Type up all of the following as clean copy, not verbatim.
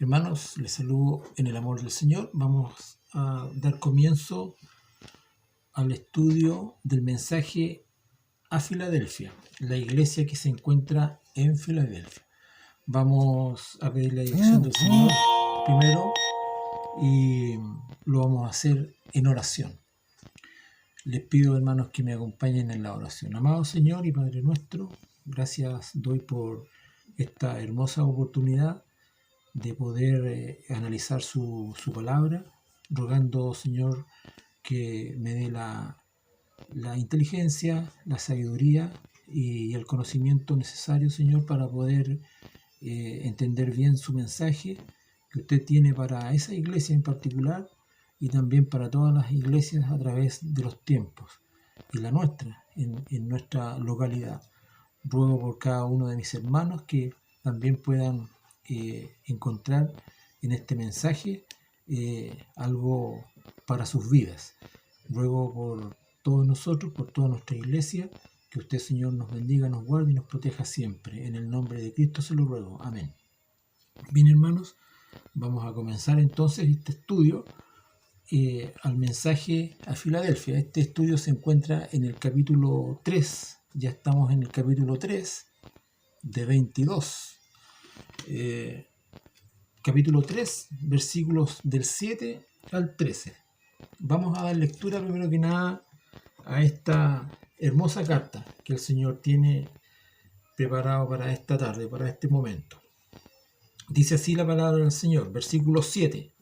Hermanos, les saludo en el amor del Señor. Vamos a dar comienzo al estudio del mensaje a Filadelfia, la iglesia que se encuentra en Filadelfia. Vamos a pedir la dirección del Señor primero y lo vamos a hacer en oración. Les pido, hermanos, que me acompañen en la oración. Amado Señor y Padre nuestro, gracias doy por esta hermosa oportunidad de poder analizar su palabra, rogando, Señor, que me dé la inteligencia, la sabiduría y el conocimiento necesario, Señor, para poder entender bien su mensaje que usted tiene para esa iglesia en particular y también para todas las iglesias a través de los tiempos y la nuestra, en nuestra localidad. Ruego por cada uno de mis hermanos que también puedan encontrar en este mensaje algo para sus vidas. Ruego por todos nosotros, por toda nuestra iglesia, que usted, Señor, nos bendiga, nos guarde y nos proteja siempre. En el nombre de Cristo se lo ruego. Amén. Bien, hermanos, vamos a comenzar entonces este estudio al mensaje a Filadelfia. Este estudio se encuentra en el capítulo 3. Ya estamos en el capítulo 3 de 22. Capítulo 3, versículos del 7 al 13. Vamos a dar lectura primero que nada a esta hermosa carta que el Señor tiene preparado para esta tarde, para este momento. Dice así la palabra del Señor, versículo 7.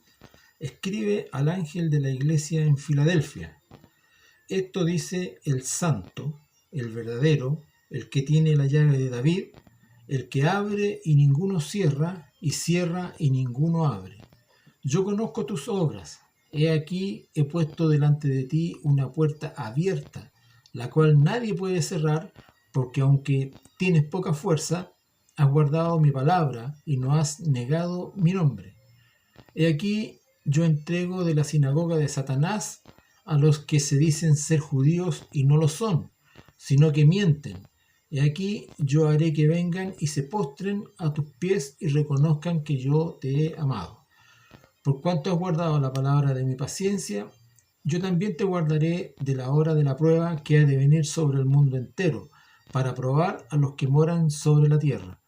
Escribe al ángel de la iglesia en Filadelfia. Esto dice el santo, el verdadero, el que tiene la llave de David, el que abre y ninguno cierra, y cierra y ninguno abre. Yo conozco tus obras. He aquí, he puesto delante de ti una puerta abierta, la cual nadie puede cerrar, porque aunque tienes poca fuerza, has guardado mi palabra y no has negado mi nombre. He aquí, yo entrego de la sinagoga de Satanás a los que se dicen ser judíos y no lo son, sino que mienten. He aquí, yo haré que vengan y se postren a tus pies y reconozcan que yo te he amado. Por cuanto has guardado la palabra de mi paciencia, yo también te guardaré de la hora de la prueba que ha de venir sobre el mundo entero, para probar a los que moran sobre la tierra.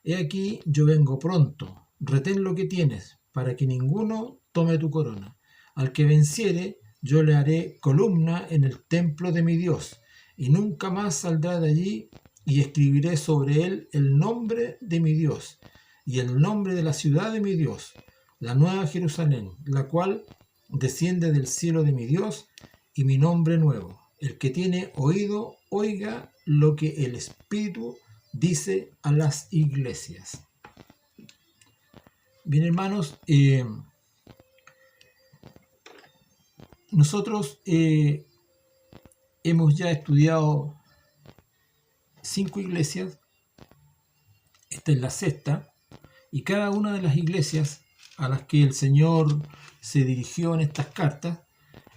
He aquí, yo vengo pronto. Retén lo que tienes, para que ninguno tome tu corona. Al que venciere, yo le haré columna en el templo de mi Dios, y nunca más saldrá de allí, y escribiré sobre él el nombre de mi Dios, y el nombre de la ciudad de mi Dios, la nueva Jerusalén, la cual desciende del cielo de mi Dios, y mi nombre nuevo. El que tiene oído, oiga lo que el Espíritu dice a las iglesias. Bien, hermanos, nosotros hemos ya estudiado 5 iglesias, esta es la sexta, y cada una de las iglesias a las que el Señor se dirigió en estas cartas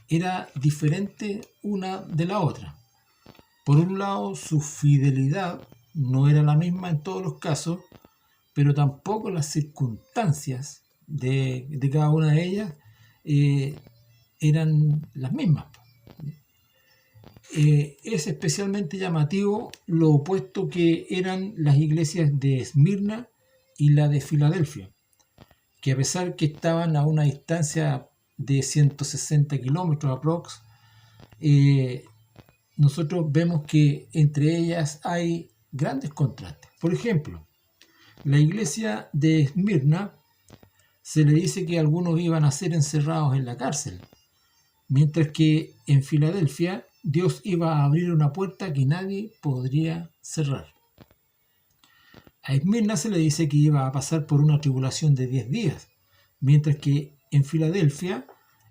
era diferente una de la otra. Por un lado, su fidelidad no era la misma en todos los casos, pero tampoco las circunstancias de cada una de ellas eran las mismas. Es especialmente llamativo lo opuesto que eran las iglesias de Esmirna y la de Filadelfia, que a pesar que estaban a una distancia de 160 kilómetros aprox, nosotros vemos que entre ellas hay grandes contrastes. Por ejemplo, la iglesia de Esmirna se le dice que algunos iban a ser encerrados en la cárcel, mientras que en Filadelfia Dios iba a abrir una puerta que nadie podría cerrar. A Esmirna se le dice que iba a pasar por una tribulación de 10 días, mientras que en Filadelfia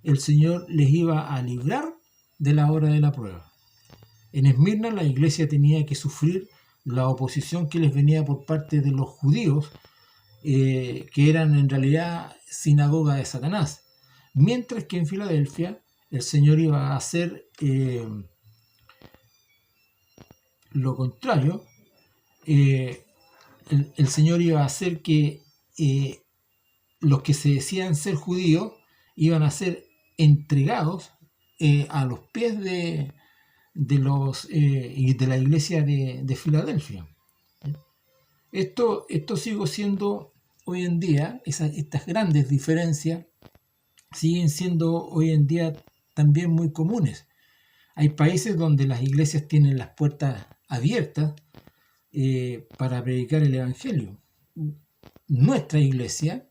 el Señor les iba a librar de la hora de la prueba. En Esmirna la iglesia tenía que sufrir la oposición que les venía por parte de los judíos, que eran en realidad sinagoga de Satanás, mientras que en Filadelfia el Señor iba a hacer lo contrario. El Señor iba a hacer que los que se decían ser judíos iban a ser entregados a los pies de la iglesia de Filadelfia. Esto sigue siendo hoy en día, estas grandes diferencias siguen siendo hoy en día también muy comunes. Hay países donde las iglesias tienen las puertas abiertas para predicar el Evangelio. Nuestra iglesia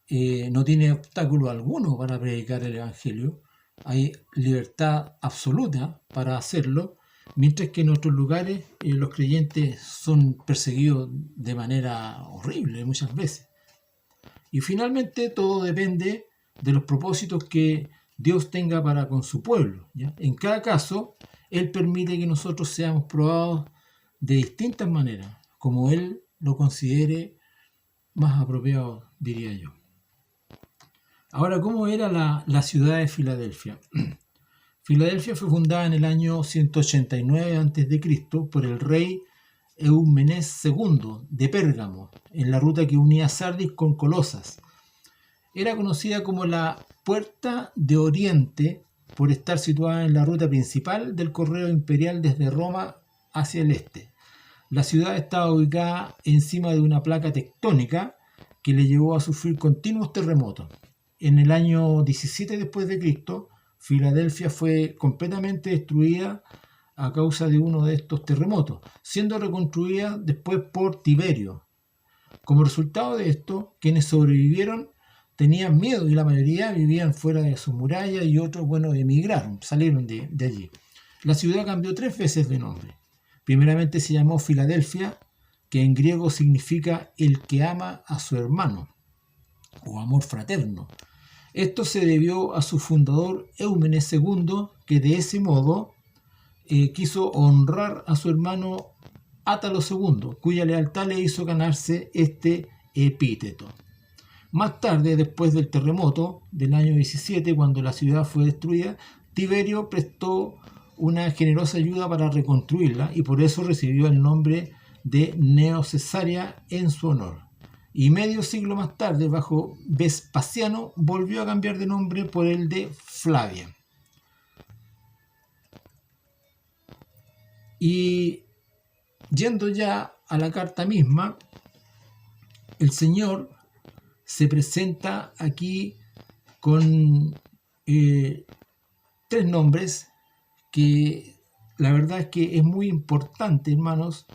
no tiene obstáculo alguno para predicar el Evangelio. Hay libertad absoluta para hacerlo, mientras que en otros lugares los creyentes son perseguidos de manera horrible muchas veces. Y finalmente todo depende de los propósitos que Dios tenga para con su pueblo, ¿ya? En cada caso, Él permite que nosotros seamos probados de distintas maneras, como Él lo considere más apropiado, diría yo. Ahora, ¿cómo era la ciudad de Filadelfia? Filadelfia fue fundada en el año 189 a.C. por el rey Eumenes II de Pérgamo, en la ruta que unía Sardis con Colosas. Era conocida como la Puerta de Oriente por estar situada en la ruta principal del correo imperial desde Roma hacia el este. La ciudad estaba ubicada encima de una placa tectónica que le llevó a sufrir continuos terremotos. En el año 17 después de Cristo, Filadelfia fue completamente destruida a causa de uno de estos terremotos, siendo reconstruida después por Tiberio. Como resultado de esto, quienes sobrevivieron tenían miedo y la mayoría vivían fuera de sus murallas y otros, emigraron, salieron de allí. La ciudad cambió 3 veces de nombre. Primeramente se llamó Filadelfia, que en griego significa el que ama a su hermano, o amor fraterno. Esto se debió a su fundador Eumenes II, que de ese modo quiso honrar a su hermano Átalo II, cuya lealtad le hizo ganarse este epíteto. Más tarde, después del terremoto del año 17, cuando la ciudad fue destruida, Tiberio prestó una generosa ayuda para reconstruirla y por eso recibió el nombre de Neo Caesarea en su honor. Y medio siglo más tarde, bajo Vespasiano, volvió a cambiar de nombre por el de Flavia. Y yendo ya a la carta misma, el Señor se presenta aquí con 3 nombres que la verdad es que es muy importante, hermanos,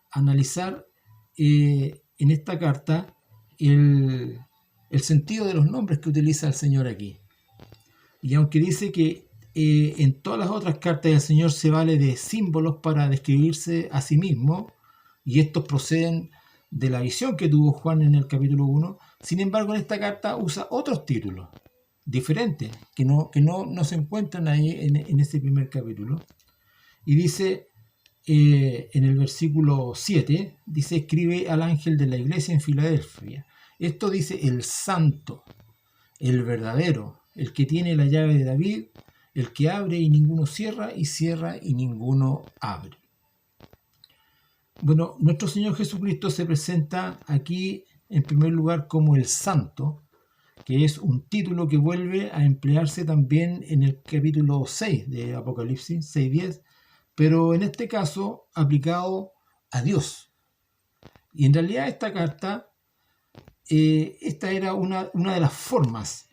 analizar en esta carta el sentido de los nombres que utiliza el Señor aquí. Y aunque dice que en todas las otras cartas el Señor se vale de símbolos para describirse a sí mismo, y estos proceden de la visión que tuvo Juan en el capítulo 1, sin embargo en esta carta usa otros títulos diferentes que no se encuentran ahí en ese primer capítulo. Y dice en el versículo 7, dice: escribe al ángel de la iglesia en Filadelfia. Esto dice el santo, el verdadero, el que tiene la llave de David, el que abre y ninguno cierra, y cierra y ninguno abre. Bueno, nuestro Señor Jesucristo se presenta aquí en primer lugar como el santo, que es un título que vuelve a emplearse también en el capítulo 6 de Apocalipsis, 6:10, pero en este caso aplicado a Dios. Y en realidad esta carta, esta era una de las formas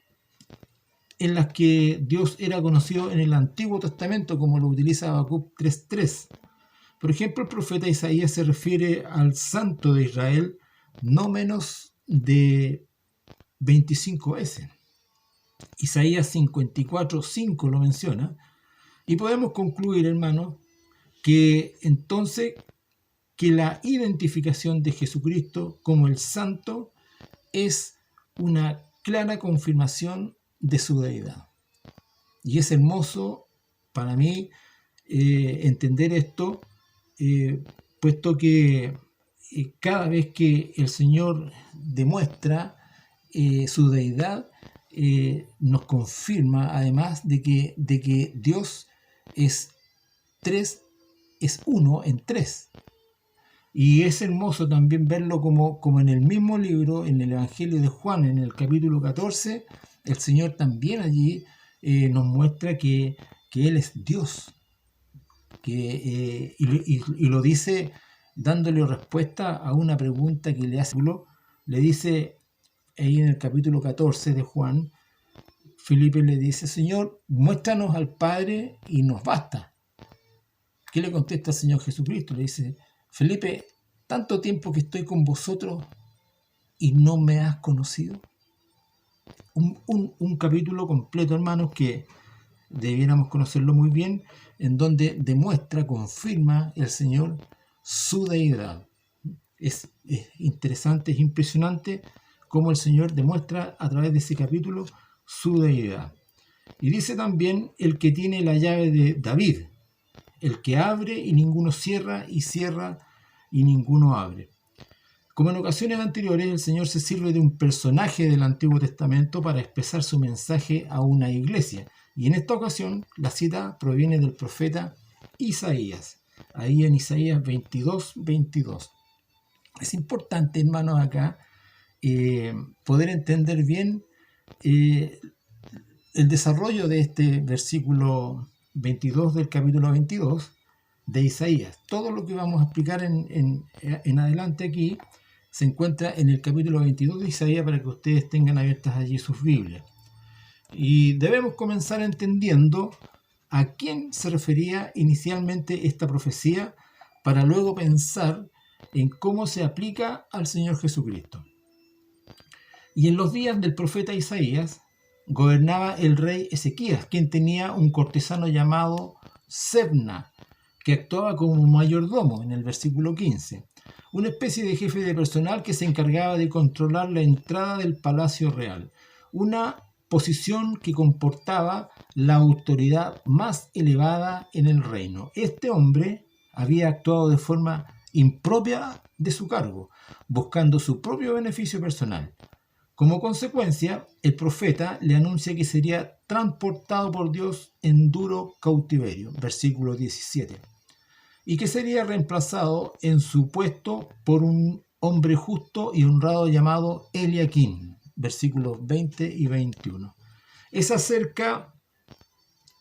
en las que Dios era conocido en el Antiguo Testamento, como lo utiliza Habacuc 3:3. Por ejemplo, el profeta Isaías se refiere al Santo de Israel no menos de 25 veces. Isaías 54:5 lo menciona. Y podemos concluir, hermanos, que entonces que la identificación de Jesucristo como el Santo es una clara confirmación de su deidad. Y es hermoso para mí entender esto, puesto que cada vez que el Señor demuestra su deidad, nos confirma además de que Dios es uno en 3. Y es hermoso también verlo como en el mismo libro, en el Evangelio de Juan, en el capítulo 14, el Señor también allí nos muestra que Él es Dios. Y lo dice dándole respuesta a una pregunta que le hace. Le dice ahí en el capítulo 14 de Juan, Felipe le dice: Señor, muéstranos al Padre y nos basta. ¿Qué le contesta el Señor Jesucristo? Le dice: Felipe, tanto tiempo que estoy con vosotros y no me has conocido. Un capítulo completo, hermanos, que debiéramos conocerlo muy bien, en donde demuestra, confirma el Señor su deidad. Es interesante, es impresionante cómo el Señor demuestra a través de ese capítulo su deidad. Y dice también: el que tiene la llave de David, el que abre y ninguno cierra, y cierra y ninguno abre. Como en ocasiones anteriores, el Señor se sirve de un personaje del Antiguo Testamento para expresar su mensaje a una iglesia. Y en esta ocasión, la cita proviene del profeta Isaías, ahí en Isaías 22:22. Es importante, hermanos, acá poder entender bien el desarrollo de este versículo 22 del capítulo 22 de Isaías. Todo lo que vamos a explicar en adelante aquí se encuentra en el capítulo 22 de Isaías, para que ustedes tengan abiertas allí sus Biblias. Y debemos comenzar entendiendo a quién se refería inicialmente esta profecía, para luego pensar en cómo se aplica al Señor Jesucristo. Y en los días del profeta Isaías gobernaba el rey Ezequías, quien tenía un cortesano llamado Sebna, que actuaba como mayordomo en el versículo 15, una especie de jefe de personal que se encargaba de controlar la entrada del palacio real, una posición que comportaba la autoridad más elevada en el reino. Este hombre había actuado de forma impropia de su cargo, buscando su propio beneficio personal. Como consecuencia, el profeta le anuncia que sería transportado por Dios en duro cautiverio, versículo 17, y que sería reemplazado en su puesto por un hombre justo y honrado llamado Eliaquim, versículos 20 y 21. Es acerca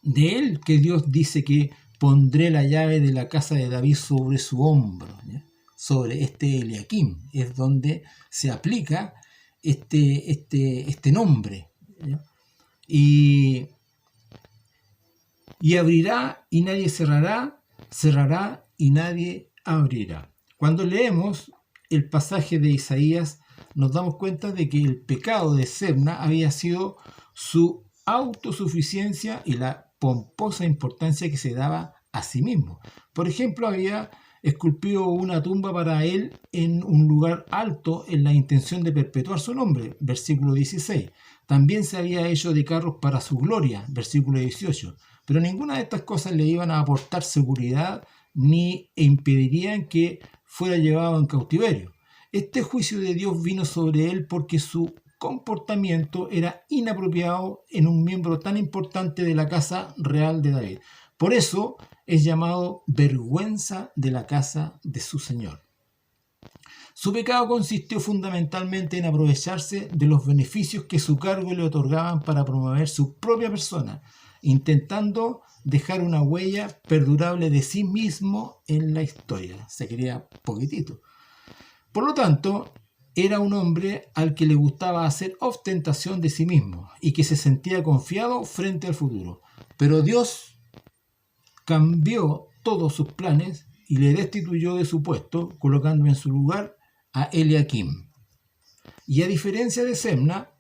de él que Dios dice que pondré la llave de la casa de David sobre su hombro, ¿ya? Sobre este Eliaquim es donde se aplica este nombre, ¿ya? Y abrirá y nadie cerrará, cerrará y nadie abrirá. Cuando leemos el pasaje de Isaías, nos damos cuenta de que el pecado de Sebna había sido su autosuficiencia y la pomposa importancia que se daba a sí mismo. Por ejemplo, había esculpido una tumba para él en un lugar alto en la intención de perpetuar su nombre, versículo 16. También se había hecho de carros para su gloria, versículo 18. Pero ninguna de estas cosas le iban a aportar seguridad ni impedirían que fuera llevado en cautiverio. Este juicio de Dios vino sobre él porque su comportamiento era inapropiado en un miembro tan importante de la casa real de David. Por eso es llamado vergüenza de la casa de su Señor. Su pecado consistió fundamentalmente en aprovecharse de los beneficios que su cargo le otorgaban para promover su propia persona, intentando dejar una huella perdurable de sí mismo en la historia. Se quería poquitito. Por lo tanto, era un hombre al que le gustaba hacer ostentación de sí mismo y que se sentía confiado frente al futuro. Pero Dios cambió todos sus planes y le destituyó de su puesto, colocando en su lugar a Eliaquim. Y a diferencia de Sebna,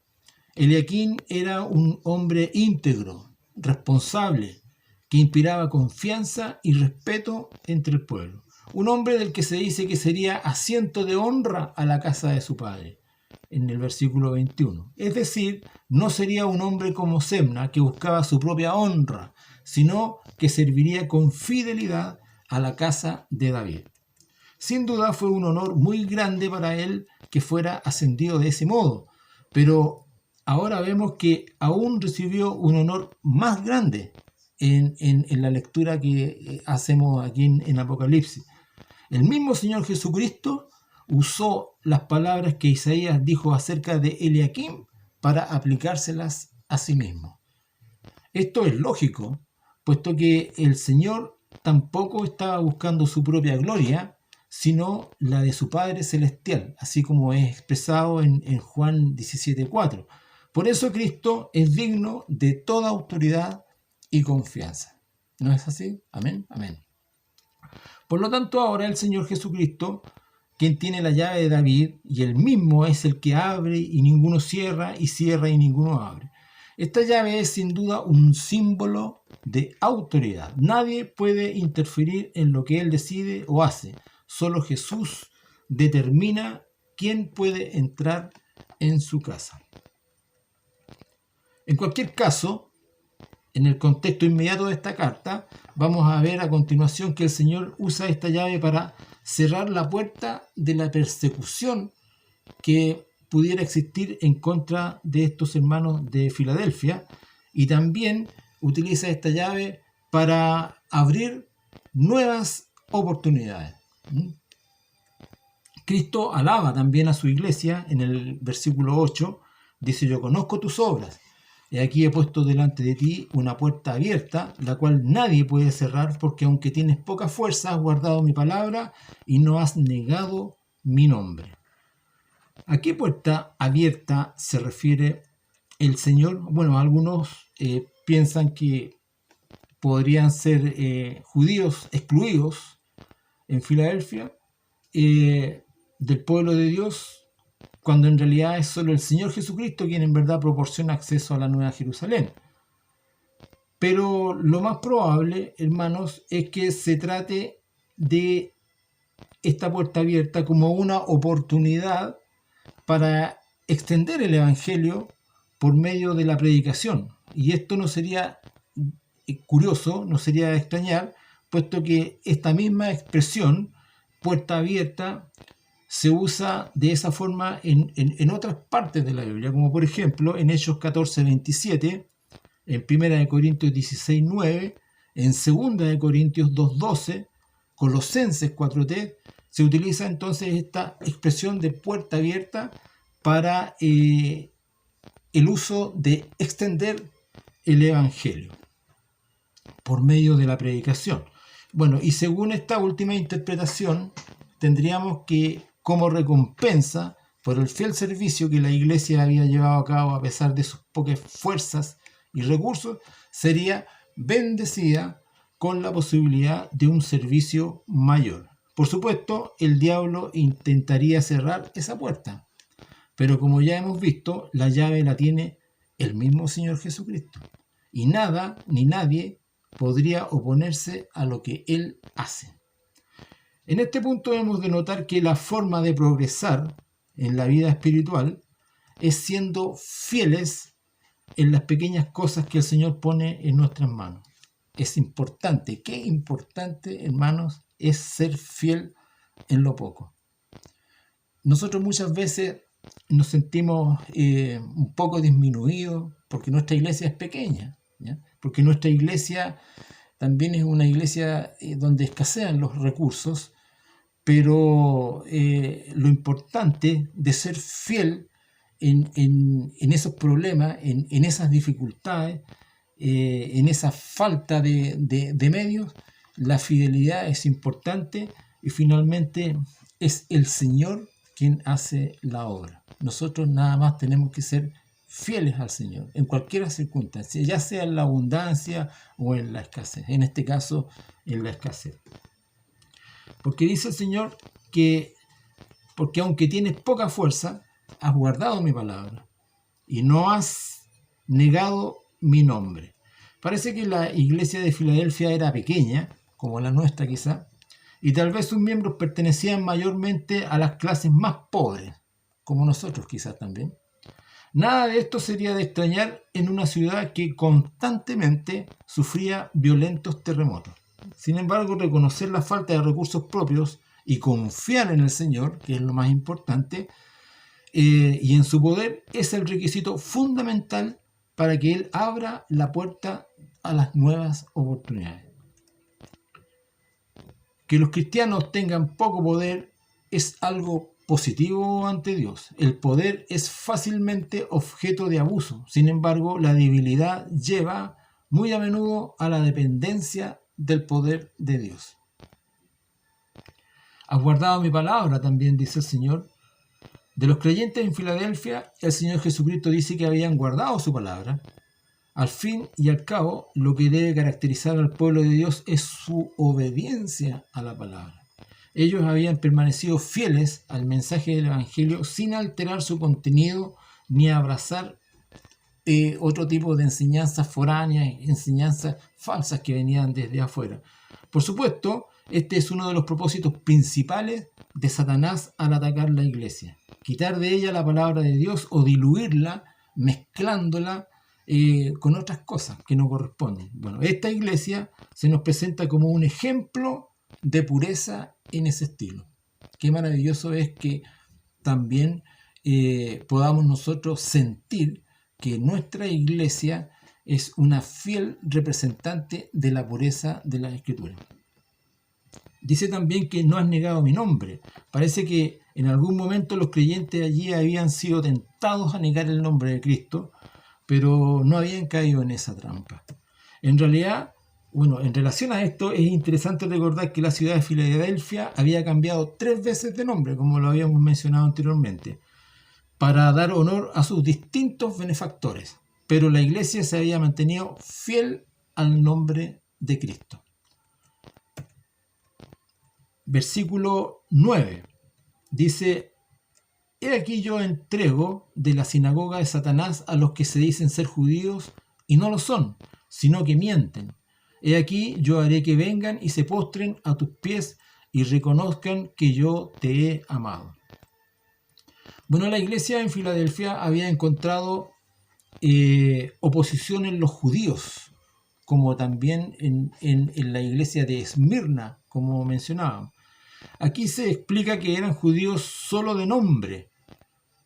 Eliaquim era un hombre íntegro, responsable, que inspiraba confianza y respeto entre el pueblo. Un hombre del que se dice que sería asiento de honra a la casa de su padre, en el versículo 21. Es decir, no sería un hombre como Sebna, que buscaba su propia honra, sino que serviría con fidelidad a la casa de David. Sin duda fue un honor muy grande para él que fuera ascendido de ese modo, pero ahora vemos que aún recibió un honor más grande en la lectura que hacemos aquí en Apocalipsis. El mismo Señor Jesucristo usó las palabras que Isaías dijo acerca de Eliakim para aplicárselas a sí mismo. Esto es lógico, puesto que el Señor tampoco estaba buscando su propia gloria, sino la de su Padre Celestial, así como es expresado en Juan 17:4. Por eso Cristo es digno de toda autoridad y confianza. ¿No es así? Amén, amén. Por lo tanto, ahora el Señor Jesucristo, quien tiene la llave de David, y él mismo es el que abre y ninguno cierra, y cierra y ninguno abre. Esta llave es sin duda un símbolo de autoridad. Nadie puede interferir en lo que él decide o hace. Solo Jesús determina quién puede entrar en su casa. En cualquier caso, en el contexto inmediato de esta carta, vamos a ver a continuación que el Señor usa esta llave para cerrar la puerta de la persecución que pudiera existir en contra de estos hermanos de Filadelfia, y también utiliza esta llave para abrir nuevas oportunidades. Cristo alaba también a su iglesia en el versículo 8, dice: yo conozco tus obras, y aquí he puesto delante de ti una puerta abierta, la cual nadie puede cerrar, porque aunque tienes poca fuerza, has guardado mi palabra y no has negado mi nombre. ¿A qué puerta abierta se refiere el Señor? Bueno, algunos piensan que podrían ser judíos excluidos en Filadelfia del pueblo de Dios, cuando en realidad es solo el Señor Jesucristo quien en verdad proporciona acceso a la Nueva Jerusalén. Pero lo más probable, hermanos, es que se trate de esta puerta abierta como una oportunidad para extender el Evangelio por medio de la predicación. Y esto no sería curioso, no sería de extrañar, puesto que esta misma expresión, puerta abierta, se usa de esa forma en otras partes de la Biblia, como por ejemplo en Hechos 14:27, en 1 Corintios 16:9, en 2 Corintios 2:12, Colosenses 4:3, se utiliza entonces esta expresión de puerta abierta para el uso de extender el Evangelio por medio de la predicación. Bueno, y según esta última interpretación, tendríamos que, como recompensa por el fiel servicio que la iglesia había llevado a cabo a pesar de sus pocas fuerzas y recursos, sería bendecida con la posibilidad de un servicio mayor. Por supuesto, el diablo intentaría cerrar esa puerta, pero como ya hemos visto, la llave la tiene el mismo Señor Jesucristo, y nada ni nadie podría oponerse a lo que Él hace. En este punto hemos de notar que la forma de progresar en la vida espiritual es siendo fieles en las pequeñas cosas que el Señor pone en nuestras manos. Es importante, qué importante, hermanos, es ser fiel en lo poco. Nosotros muchas veces nos sentimos un poco disminuidos porque nuestra iglesia es pequeña, ¿ya? Porque nuestra iglesia también es una iglesia donde escasean los recursos, pero lo importante de ser fiel en esos problemas, en esas dificultades, en esa falta de medios, la fidelidad es importante, y finalmente es el Señor quien hace la obra. Nosotros nada más tenemos que ser fieles al Señor en cualquier circunstancia, ya sea en la abundancia o en la escasez. En este caso, en la escasez. Porque dice el Señor que, porque aunque tienes poca fuerza, has guardado mi palabra y no has negado mi nombre. Parece que la iglesia de Filadelfia era pequeña, como la nuestra quizá, y tal vez sus miembros pertenecían mayormente a las clases más pobres, como nosotros quizás también. Nada de esto sería de extrañar en una ciudad que constantemente sufría violentos terremotos. Sin embargo, reconocer la falta de recursos propios y confiar en el Señor, que es lo más importante, y en su poder, es el requisito fundamental para que Él abra la puerta a las nuevas oportunidades. Que los cristianos tengan poco poder es algo positivo ante Dios. El poder es fácilmente objeto de abuso. Sin embargo, la debilidad lleva muy a menudo a la dependencia del poder de Dios. Has guardado mi palabra, también dice el Señor. De los creyentes en Filadelfia, el Señor Jesucristo dice que habían guardado su palabra. Al fin y al cabo, lo que debe caracterizar al pueblo de Dios es su obediencia a la palabra. Ellos habían permanecido fieles al mensaje del Evangelio sin alterar su contenido ni abrazar otro tipo de enseñanzas foráneas, enseñanzas falsas que venían desde afuera. Por supuesto, este es uno de los propósitos principales de Satanás al atacar la iglesia. Quitar de ella la palabra de Dios o diluirla mezclándola con otras cosas que no corresponden. Bueno, esta iglesia se nos presenta como un ejemplo de pureza en ese estilo. Qué maravilloso es que también podamos nosotros sentir que nuestra iglesia es una fiel representante de la pureza de la Escritura. Dice también que no has negado mi nombre. Parece que en algún momento los creyentes allí habían sido tentados a negar el nombre de Cristo, pero no habían caído en esa trampa. En realidad, en relación a esto, es interesante recordar que la ciudad de Filadelfia había cambiado 3 veces de nombre, como lo habíamos mencionado anteriormente, para dar honor a sus distintos benefactores. Pero la iglesia se había mantenido fiel al nombre de Cristo. Versículo 9 dice: He aquí yo entrego de la sinagoga de Satanás a los que se dicen ser judíos y no lo son, sino que mienten. He aquí yo haré que vengan y se postren a tus pies y reconozcan que yo te he amado. Bueno, la iglesia en Filadelfia había encontrado oposición en los judíos, como también en la iglesia de Esmirna, como mencionábamos. Aquí se explica que eran judíos solo de nombre,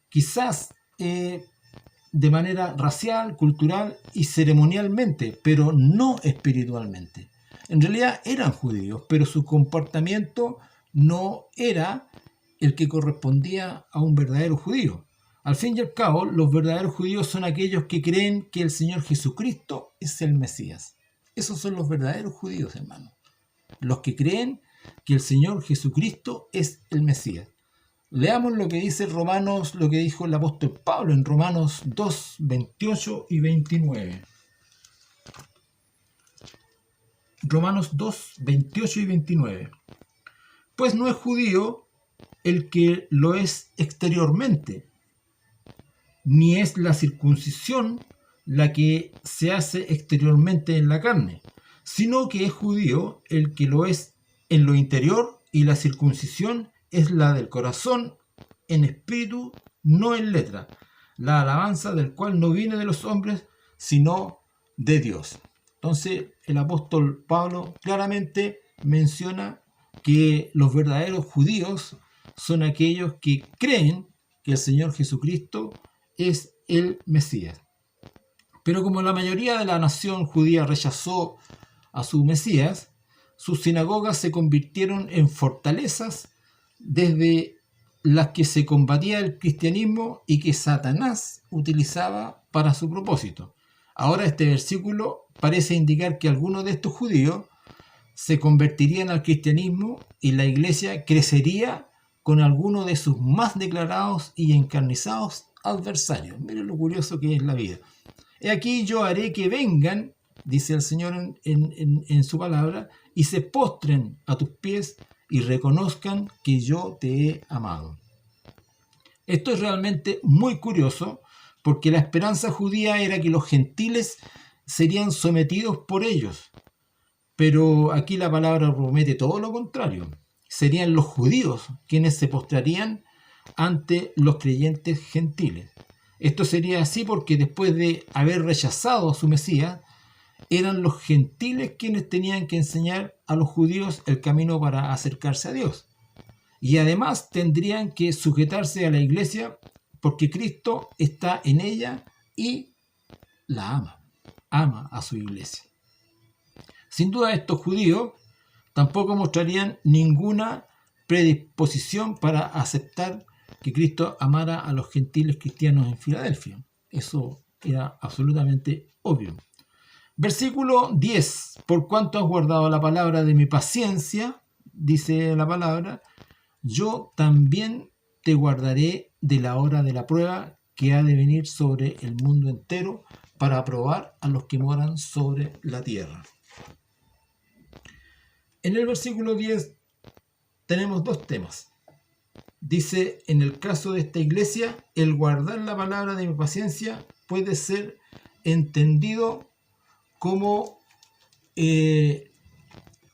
quizás de manera racial, cultural y ceremonialmente, pero no espiritualmente. En realidad eran judíos, pero su comportamiento no era el que correspondía a un verdadero judío. Al fin y al cabo, los verdaderos judíos son aquellos que creen que el Señor Jesucristo es el Mesías. Esos son los verdaderos judíos, hermanos. Los que creen que el Señor Jesucristo es el Mesías. Leamos lo que dice Romanos, lo que dijo el apóstol Pablo en Romanos 2, 28 y 29. Romanos 2, 28 y 29. Pues no es judío el que lo es exteriormente, ni es la circuncisión la que se hace exteriormente en la carne, sino que es judío el que lo es en lo interior, y la circuncisión es la del corazón, en espíritu, no en letra, la alabanza del cual no viene de los hombres, sino de Dios. Entonces el apóstol Pablo claramente menciona que los verdaderos judíos son aquellos que creen que el Señor Jesucristo es el Mesías. Pero como la mayoría de la nación judía rechazó a su Mesías, sus sinagogas se convirtieron en fortalezas desde las que se combatía el cristianismo y que Satanás utilizaba para su propósito. Ahora este versículo parece indicar que algunos de estos judíos se convertirían al cristianismo y la iglesia crecería con algunos de sus más declarados y encarnizados adversarios. Miren lo curioso que es la vida. He aquí yo haré que vengan, dice el Señor en su palabra, y se postren a tus pies y reconozcan que yo te he amado. Esto es realmente muy curioso, porque la esperanza judía era que los gentiles serían sometidos por ellos. Pero aquí la palabra promete todo lo contrario. Serían los judíos quienes se postrarían ante los creyentes gentiles. Esto sería así porque después de haber rechazado a su Mesías, eran los gentiles quienes tenían que enseñar a los judíos el camino para acercarse a Dios. Y además tendrían que sujetarse a la iglesia porque Cristo está en ella y la ama a su iglesia. Sin duda estos judíos Tampoco mostrarían ninguna predisposición para aceptar que Cristo amara a los gentiles cristianos en Filadelfia. Eso era absolutamente obvio. Versículo 10. Por cuanto has guardado la palabra de mi paciencia, dice la palabra, yo también te guardaré de la hora de la prueba que ha de venir sobre el mundo entero para probar a los que moran sobre la tierra. En el versículo 10 tenemos dos temas. Dice, en el caso de esta iglesia, el guardar la palabra de mi paciencia puede ser entendido como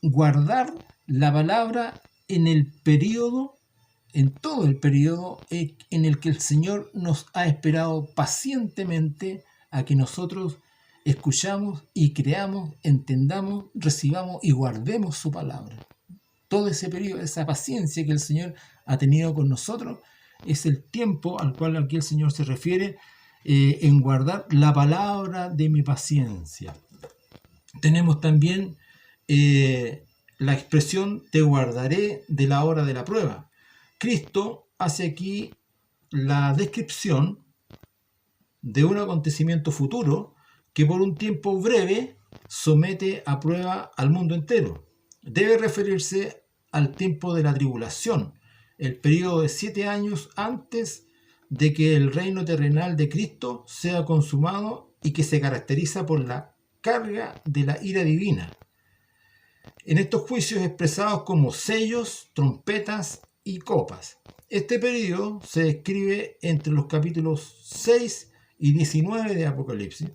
guardar la palabra en el periodo, en todo el periodo en el que el Señor nos ha esperado pacientemente a que nosotros escuchamos y creamos, entendamos, recibamos y guardemos su palabra. Todo ese periodo, esa paciencia que el Señor ha tenido con nosotros, es el tiempo al cual aquí el Señor se refiere en guardar la palabra de mi paciencia. Tenemos también la expresión te guardaré de la hora de la prueba. Cristo hace aquí la descripción de un acontecimiento futuro que por un tiempo breve somete a prueba al mundo entero. Debe referirse al tiempo de la tribulación, el periodo de 7 años antes de que el reino terrenal de Cristo sea consumado y que se caracteriza por la carga de la ira divina. En estos juicios expresados como sellos, trompetas y copas. Este periodo se describe entre los capítulos 6 y 19 de Apocalipsis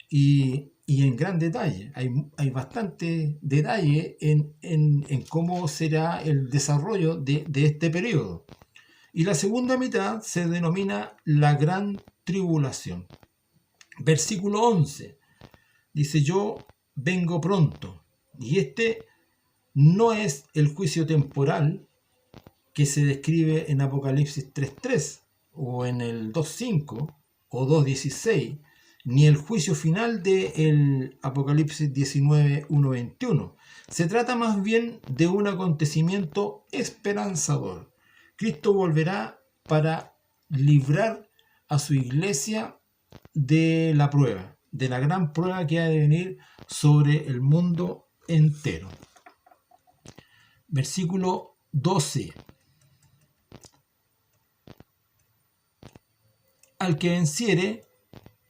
y en gran detalle. Hay bastante detalle en cómo será el desarrollo de este periodo. Y la segunda mitad se denomina la gran tribulación. Versículo 11 dice, yo vengo pronto. Y este no es el juicio temporal que se describe en Apocalipsis 3.3 o en el 2.5 o 2.16, ni el juicio final del Apocalipsis 19.1.21. Se trata más bien de un acontecimiento esperanzador. Cristo volverá para librar a su iglesia de la prueba, de la gran prueba que ha de venir sobre el mundo entero. Versículo 12. Al que venciere,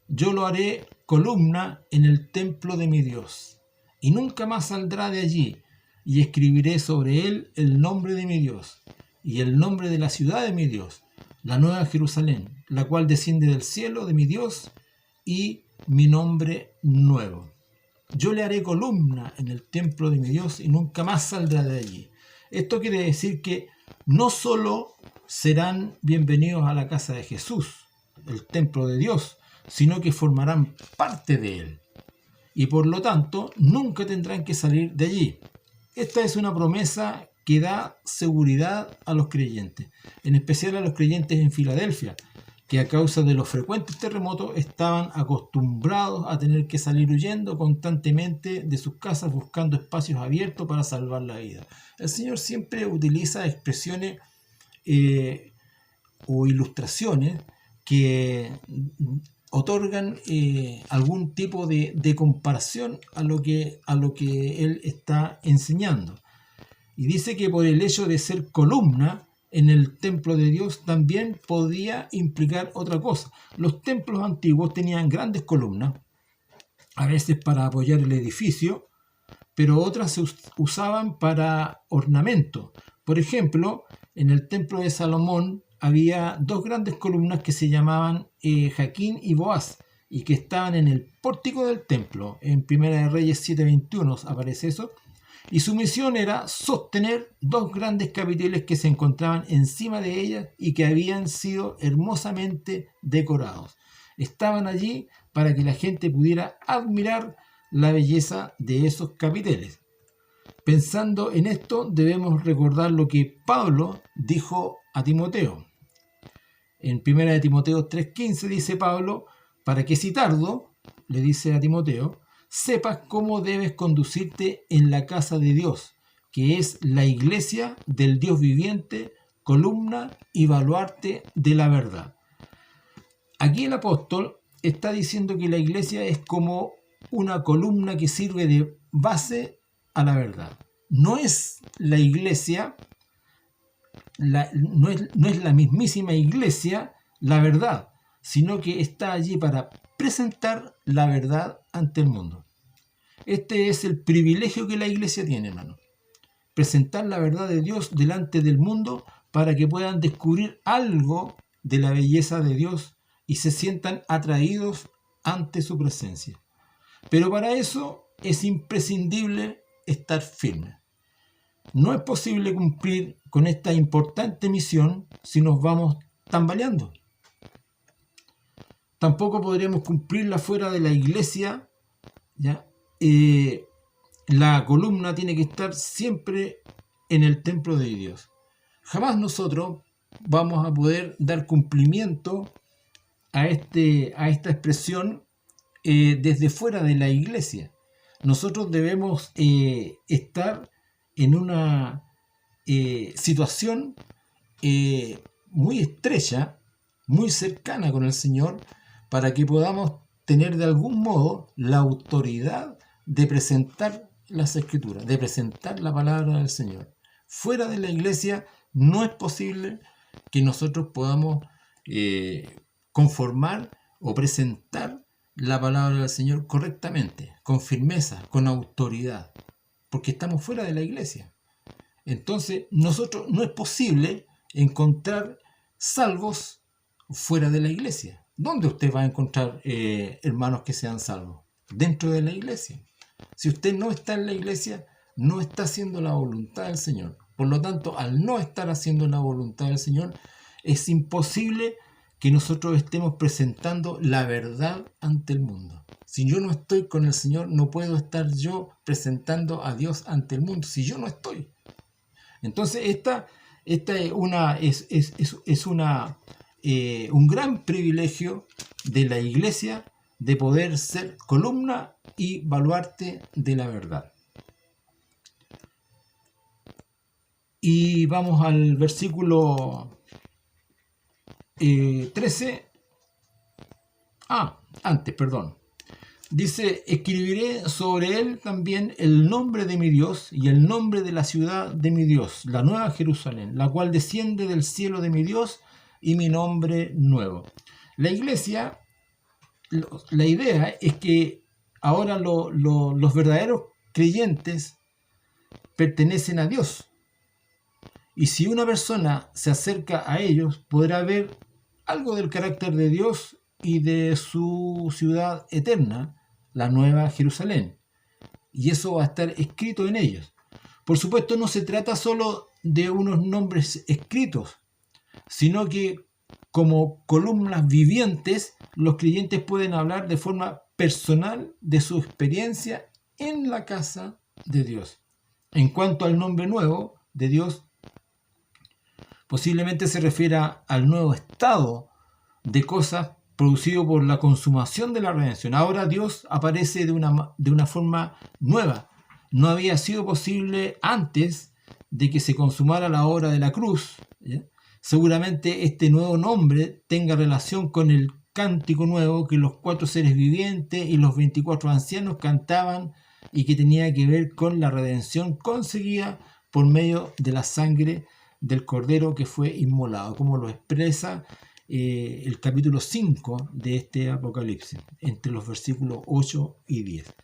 yo lo haré columna en el templo de mi Dios, y nunca más saldrá de allí, y escribiré sobre él el nombre de mi Dios, y el nombre de la ciudad de mi Dios, la nueva Jerusalén, la cual desciende del cielo de mi Dios, y mi nombre nuevo. Yo le haré columna en el templo de mi Dios, y nunca más saldrá de allí. Esto quiere decir que no solo serán bienvenidos a la casa de Jesús, el templo de Dios, sino que formarán parte de él. Y por lo tanto, nunca tendrán que salir de allí. Esta es una promesa que da seguridad a los creyentes, en especial a los creyentes en Filadelfia, que a causa de los frecuentes terremotos estaban acostumbrados a tener que salir huyendo constantemente de sus casas buscando espacios abiertos para salvar la vida. El Señor siempre utiliza expresiones o ilustraciones que otorgan algún tipo de comparación a lo que Él está enseñando. Y dice que por el hecho de ser columna en el templo de Dios también podía implicar otra cosa. Los templos antiguos tenían grandes columnas, a veces para apoyar el edificio, pero otras se usaban para ornamento. Por ejemplo, en el templo de Salomón había dos grandes columnas que se llamaban Jaquín y Boaz, y que estaban en el pórtico del templo. En Primera de Reyes 7:21 aparece eso. Y su misión era sostener dos grandes capiteles que se encontraban encima de ellas y que habían sido hermosamente decorados. Estaban allí para que la gente pudiera admirar la belleza de esos capiteles. Pensando en esto, debemos recordar lo que Pablo dijo a Timoteo. En 1 de Timoteo 3:15 dice Pablo, para que si tardo, le dice a Timoteo, sepas cómo debes conducirte en la casa de Dios, que es la iglesia del Dios viviente, columna y baluarte de la verdad. Aquí el apóstol está diciendo que la iglesia es como una columna que sirve de base a la verdad. No es la iglesia, no es la mismísima iglesia la verdad, sino que está allí para presentar la verdad ante el mundo. Este es el privilegio que la iglesia tiene, hermano. Presentar la verdad de Dios delante del mundo para que puedan descubrir algo de la belleza de Dios y se sientan atraídos ante su presencia. Pero para eso es imprescindible estar firme. No es posible cumplir con esta importante misión si nos vamos tambaleando. Tampoco podremos cumplirla fuera de la iglesia, ¿ya? La columna tiene que estar siempre en el templo de Dios. Jamás nosotros vamos a poder dar cumplimiento a esta expresión desde fuera de la iglesia. Nosotros debemos estar en una situación muy estrecha, muy cercana con el Señor, para que podamos tener de algún modo la autoridad de presentar las Escrituras, de presentar la palabra del Señor. Fuera de la iglesia no es posible que nosotros podamos conformar o presentar la palabra del Señor correctamente, con firmeza, con autoridad, porque estamos fuera de la iglesia. Entonces, nosotros no es posible encontrar salvos fuera de la iglesia. ¿Dónde usted va a encontrar hermanos que sean salvos? Dentro de la iglesia. Si usted no está en la iglesia, no está haciendo la voluntad del Señor. Por lo tanto, al no estar haciendo la voluntad del Señor, es imposible que nosotros estemos presentando la verdad ante el mundo. Si yo no estoy con el Señor, no puedo estar yo presentando a Dios ante el mundo, si yo no estoy. Entonces, esta es un gran privilegio de la iglesia de poder ser columna y baluarte de la verdad. Y vamos al versículo 13. Dice: escribiré sobre él también el nombre de mi Dios y el nombre de la ciudad de mi Dios, la nueva Jerusalén, la cual desciende del cielo de mi Dios, y mi nombre nuevo. La iglesia, la idea es que ahora los verdaderos creyentes pertenecen a Dios. Y si una persona se acerca a ellos, podrá ver algo del carácter de Dios y de su ciudad eterna, la nueva Jerusalén. Y eso va a estar escrito en ellos. Por supuesto, no se trata solo de unos nombres escritos, sino que como columnas vivientes, los creyentes pueden hablar de forma personal de su experiencia en la casa de Dios. En cuanto al nombre nuevo de Dios, posiblemente se refiera al nuevo estado de cosas producido por la consumación de la redención. Ahora Dios aparece de una forma nueva. No había sido posible antes de que se consumara la obra de la cruz, ¿ya? Seguramente este nuevo nombre tenga relación con el cántico nuevo que los 4 seres vivientes y los 24 ancianos cantaban y que tenía que ver con la redención conseguida por medio de la sangre del Cordero que fue inmolado, como lo expresa el capítulo 5 de este Apocalipsis, entre los versículos 8 y 10.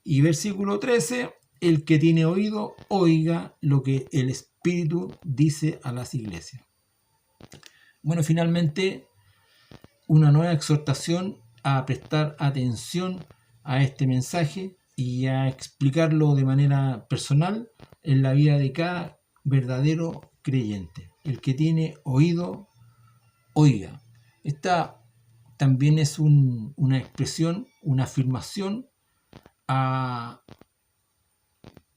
Y versículo 13: el que tiene oído, oiga lo que el Espíritu dice a las iglesias. Bueno, finalmente, una nueva exhortación a prestar atención a este mensaje y a explicarlo de manera personal en la vida de cada verdadero creyente. El que tiene oído, oiga. Esta también es una expresión, una afirmación a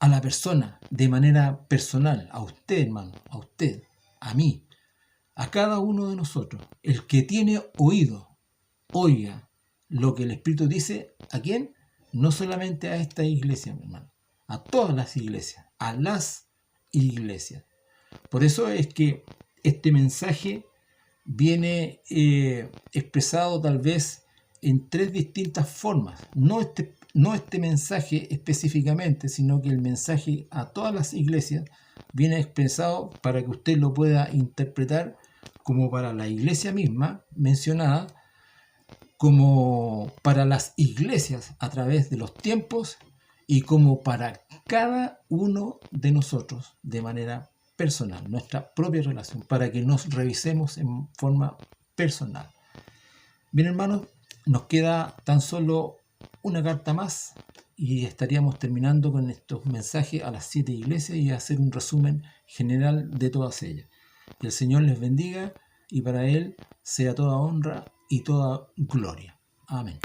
la persona, de manera personal, a usted, hermano, a usted, a mí, a cada uno de nosotros. El que tiene oído, oiga lo que el Espíritu dice. ¿A quién? No solamente a esta iglesia, mi hermano, a todas las iglesias, a las iglesias. Por eso es que este mensaje viene expresado tal vez en tres distintas formas. No este mensaje específicamente, sino que el mensaje a todas las iglesias viene expresado para que usted lo pueda interpretar como para la iglesia misma mencionada, como para las iglesias a través de los tiempos y como para cada uno de nosotros de manera personal, nuestra propia relación, para que nos revisemos en forma personal. Bien, hermanos, nos queda tan solo una carta más y estaríamos terminando con estos mensajes a las 7 iglesias y hacer un resumen general de todas ellas. Que el Señor les bendiga y para Él sea toda honra y toda gloria. Amén.